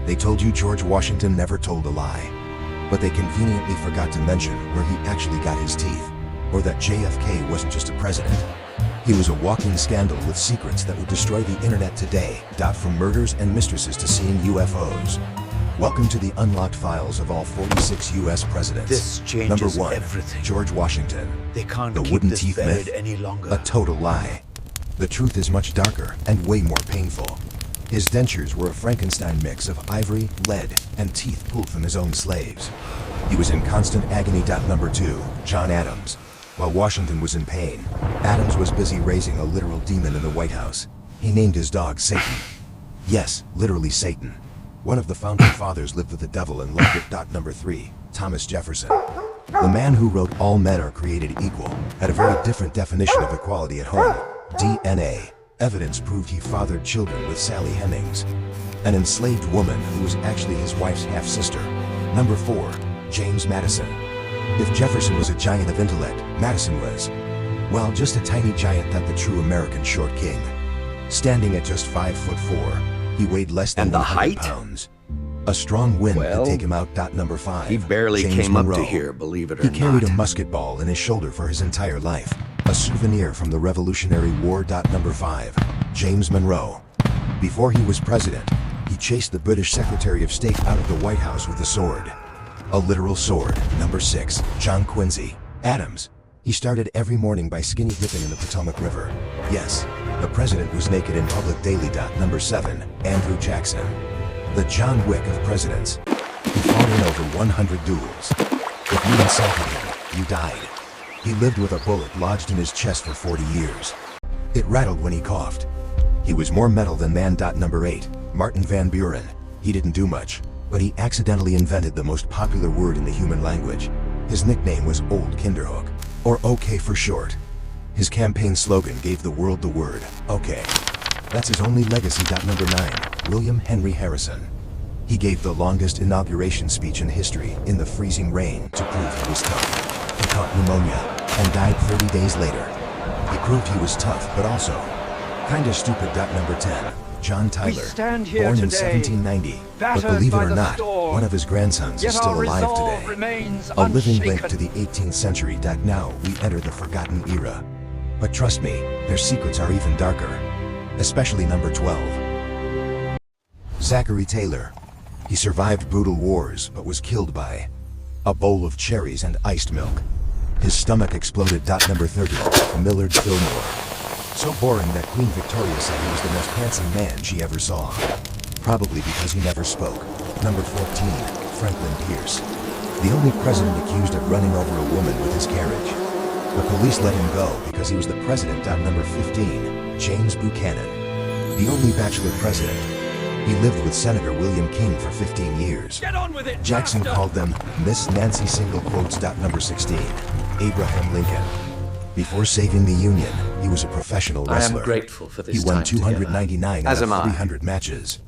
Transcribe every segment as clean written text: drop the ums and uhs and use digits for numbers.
They told you George Washington never told a lie, but they conveniently forgot to mention where he actually got his teeth, or that JFK wasn't just a president. He was a walking scandal with secrets that would destroy the internet today. From murders and mistresses to seeing UFOs. Welcome to the unlocked files of all 46 U.S. presidents. This changes Number 1, everything. George Washington. They can't The keep wooden this teeth buried myth, any longer. a total lie. The truth is much darker and way more painful. His dentures were a Frankenstein mix of ivory, lead, and teeth pulled from his own slaves. He was in constant agony. Number 2, John Adams. While Washington was in pain, Adams was busy raising a literal demon in the White House. He named his dog Satan. Yes, literally Satan. One of the founding fathers lived with the devil and loved it. Number 3, Thomas Jefferson. The man who wrote "All men are created equal" had a very different definition of equality at home. DNA. Evidence proved he fathered children with Sally Hemings, an enslaved woman who was actually his wife's half-sister. Number 4, James Madison. If Jefferson was a giant of intellect, Madison was, well, just a tiny giant. The true American short king. Standing at just 5'4", he weighed less than And the 100 height? pounds. A strong wind Well, could take him out. Number 5, He barely James came up Monroe. to here, believe it or He carried not. a musket ball in his shoulder for his entire life. A souvenir from the Revolutionary War. Number 5, James Monroe. Before he was president, he chased the British Secretary of State out of the White House with a sword. A literal sword. Number 6, John Quincy Adams. He started every morning by skinny dipping in the Potomac River. Yes, the president was naked in public daily. Number 7, Andrew Jackson. The John Wick of presidents. He fought in over 100 duels. If you insulted him, you died. He lived with a bullet lodged in his chest for 40 years. It rattled when he coughed. He was more metal than man. Number 8, Martin Van Buren. He didn't do much, but he accidentally invented the most popular word in the human language. His nickname was Old Kinderhook, or OK for short. His campaign slogan gave the world the word, OK. That's his only legacy. Number 9, William Henry Harrison. He gave the longest inauguration speech in history in the freezing rain to prove he was tough. He caught pneumonia and died 30 days later. He proved he was tough, but also kinda stupid. Number 10, John Tyler. stand here Born in today, 1790, but battered believe it by or the not, storm, one of his grandsons is yet still our alive resolve today. remains A living link unshaken. to the 18th century. Now we enter the forgotten era. But trust me, their secrets are even darker. Especially number 12. Zachary Taylor. He survived brutal wars, but was killed by a bowl of cherries and iced milk. His stomach exploded. Number 30, Millard Fillmore. So boring that Queen Victoria said he was the most handsome man she ever saw. Probably because he never spoke. Number 14, Franklin Pierce. The only president accused of running over a woman with his carriage. The police let him go because he was the president. Number 15, James Buchanan. The only bachelor president. He lived with Senator William King for 15 years. Get on with it, Jackson bastard! called them Miss Nancy Single Quotes. Number 16, Abraham Lincoln. Before saving the Union, he was a professional I wrestler. am grateful for this He won time together. 299 As out of am I. 300 matches.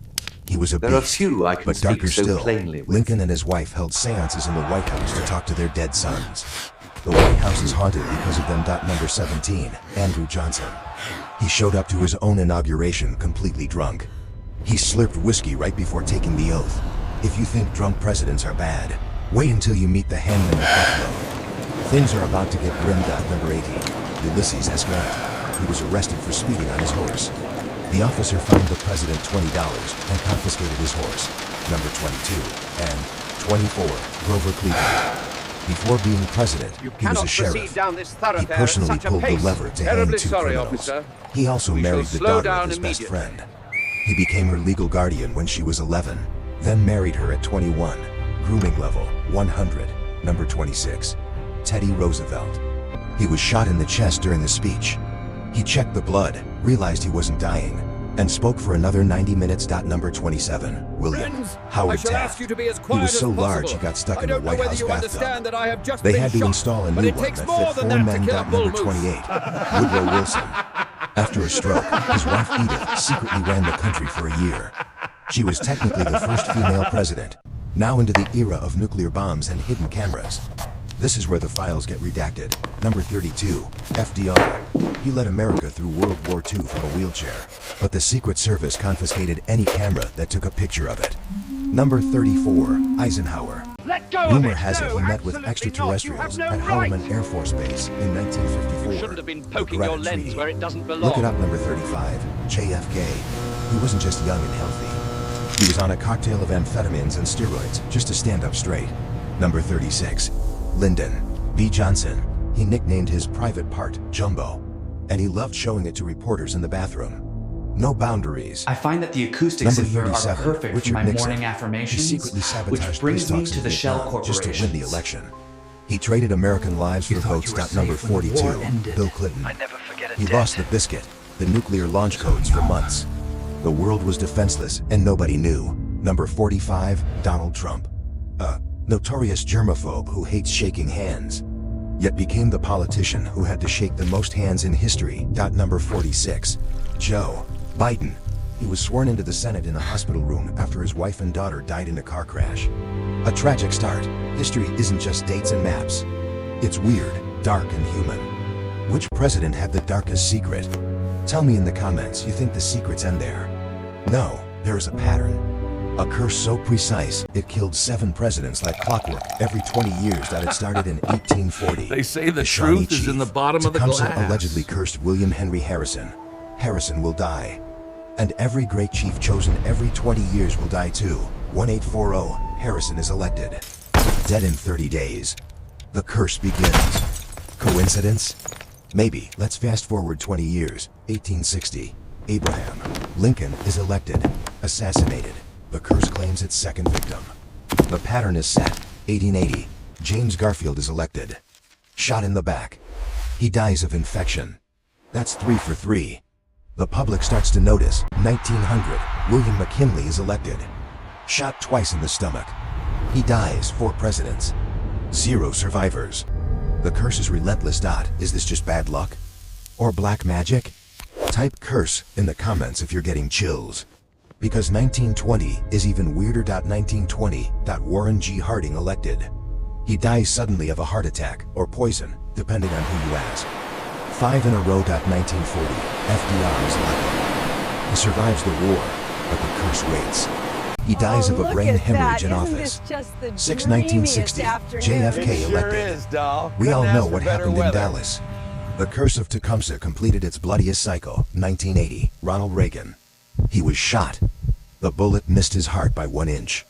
He was a There are beast, few I can but speak darker so still, plainly with. Lincoln and his wife held seances in the White House to talk to their dead sons. The White House is haunted because of them. Number 17, Andrew Johnson. He showed up to his own inauguration completely drunk. He slurped whiskey right before taking the oath. If you think drunk presidents are bad, wait until you meet the hangman of Buffalo. Things are about to get grim. Number 18, Ulysses S. Grant. He was arrested for speeding on his horse. The officer fined the president $20 and confiscated his horse. Number 22 and 24, Grover Cleveland. Before being president, You he was cannot a sheriff. proceed down this He thoroughfare personally at such a pulled the pace. lever to hang Terribly two sorry, criminals. officer. He also We married shall the slow daughter down of his best immediately. friend. He became her legal guardian when she was 11, then married her at 21. Grooming level 100. Number 26, Teddy Roosevelt. He was shot in the chest during the speech. He checked the blood, realized he wasn't dying, and spoke for another 90 minutes. Number 27, William Friends, Howard I shall Taft. ask you to be as He quiet was so as large possible. he got stuck I in the don't know White whether House you bathtub. understand that I have just They been had to shot, install a but new it one takes that more fit than 4 that men. to kill a bull Number moose. 28, Woodrow Wilson. After a stroke, his wife Edith secretly ran the country for a year. She was technically the first female president. Now into the era of nuclear bombs and hidden cameras. This is where the files get redacted. Number 32, FDR. He led America through World War II from a wheelchair, but the Secret Service confiscated any camera that took a picture of it. Number 34, Eisenhower. Let go of Rumor it! has it No, he met with absolutely extraterrestrials not. You at have no right. Holloman Air Force Base in 1954. You shouldn't have been The poking your Greenwich lens Treaty. where it doesn't belong. Look it up. Number 35, JFK. He wasn't just young and healthy. He was on a cocktail of amphetamines and steroids just to stand up straight. Number 36, Lyndon B. Johnson. He nicknamed his private part Jumbo, and he loved showing it to reporters in the bathroom. No boundaries. I find that the acoustics in here are 37, perfect Richard for my Nixon. morning He affirmations, secretly which sabotaged brings peace me talks to in the Shell Vietnam just to Corporation. win the election. He traded American lives for votes. Number 42, Bill Clinton. I never forget a He debt. lost the biscuit, the nuclear launch codes for months. The world was defenseless and nobody knew. Number 45, Donald Trump. A notorious germaphobe who hates shaking hands, yet became the politician who had to shake the most hands in history. Number 46, Joe Biden. He was sworn into the Senate in a hospital room after his wife and daughter died in a car crash. A tragic start. History isn't just dates and maps. It's weird, dark, and human. Which president had the darkest secret? Tell me in the comments you think the secrets end there. No, there is a pattern. A curse so precise, it killed 7 presidents like clockwork every 20 years. That it started in 1840. They say the Shawnee truth is chief, in the bottom of the Tecumseh glass. allegedly cursed William Henry Harrison. Harrison will die. And every great chief chosen every 20 years will die too. 1840, Harrison is elected. Dead in 30 days. The curse begins. Coincidence? Maybe. Let's fast forward 20 years. 1860. Abraham Lincoln is elected. Assassinated. The curse claims its second victim. The pattern is set. 1880. James Garfield is elected. Shot in the back. He dies of infection. That's 3 for 3. The public starts to notice. 1900. William McKinley is elected. Shot twice in the stomach. He dies. 4 presidents. 0 survivors. The curse is relentless. Is this just bad luck? Or black magic? Type curse in the comments if you're getting chills. Because 1920 is even weirder. 1920. Warren G. Harding elected. He dies suddenly of a heart attack or poison, depending on who you ask. 5 in a row. 1940. FDR is elected. He survives the war, but the curse waits. He dies of a brain hemorrhage in office. 6 1960. JFK elected. We all know what happened in Dallas. The curse of Tecumseh completed its bloodiest cycle. 1980. Ronald Reagan. He was shot. The bullet missed his heart by 1 inch.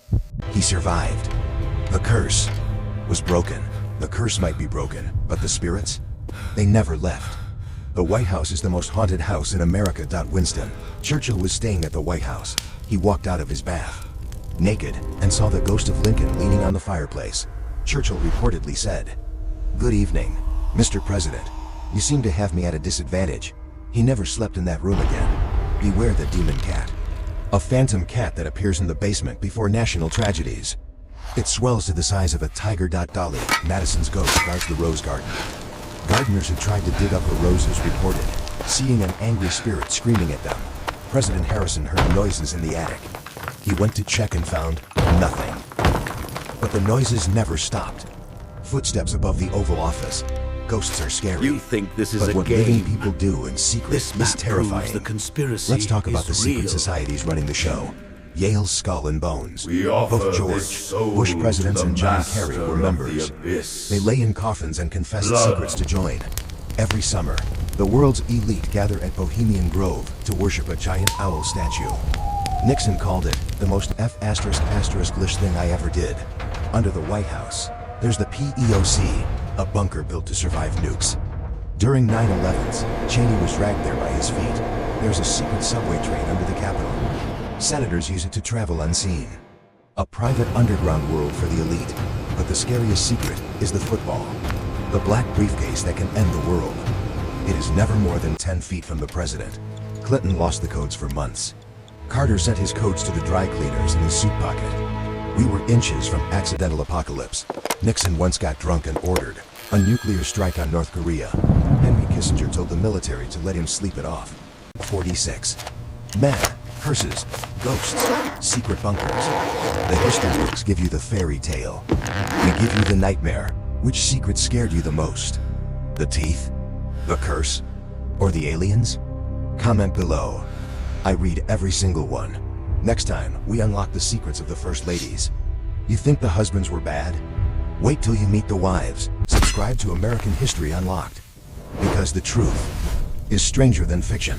He survived. The curse was broken. The curse might be broken, but the spirits? They never left. The White House is the most haunted house in America. Winston Churchill was staying at the White House. He walked out of his bath, naked, and saw the ghost of Lincoln leaning on the fireplace. Churchill reportedly said, "Good evening, Mr. President. You seem to have me at a disadvantage." He never slept in that room again. Beware the demon cat. A phantom cat that appears in the basement before national tragedies. It swells to the size of a tiger. Dolly, Madison's ghost, guards the rose garden. Gardeners who tried to dig up her roses reported seeing an angry spirit screaming at them. President Harrison heard noises in the attic. He went to check and found nothing. But the noises never stopped. Footsteps above the Oval Office. Ghosts are scary. You think this is but a what game? living people do in secret This is map terrifying. proves the conspiracy Let's talk about is the secret real. societies running the show. Yale's Skull and Bones. We offer Both George this soul Bush presidents to the and John master Kerry were of members. the abyss. They lay in coffins and confess Love. secrets to join. Every summer, the world's elite gather at Bohemian Grove to worship a giant owl statue. Nixon called it the most F***lish thing I ever did. Under the White House, there's the PEOC, a bunker built to survive nukes. During 9/11s, Cheney was dragged there by his feet. There's a secret subway train under the Capitol. Senators use it to travel unseen. A private underground world for the elite. But the scariest secret is the football. The black briefcase that can end the world. It is never more than 10 feet from the president. Clinton lost the codes for months. Carter sent his codes to the dry cleaners in his suit pocket. We were inches from accidental apocalypse. Nixon once got drunk and ordered a nuclear strike on North Korea. Henry Kissinger told the military to let him sleep it off. 46. Men, curses, ghosts, secret bunkers. The history books give you the fairy tale. We give you the nightmare. Which secret scared you the most? The teeth? The curse? Or the aliens? Comment below. I read every single one. Next time, we unlock the secrets of the first ladies. You think the husbands were bad? Wait till you meet the wives. Subscribe to American History Unlocked. Because the truth is stranger than fiction.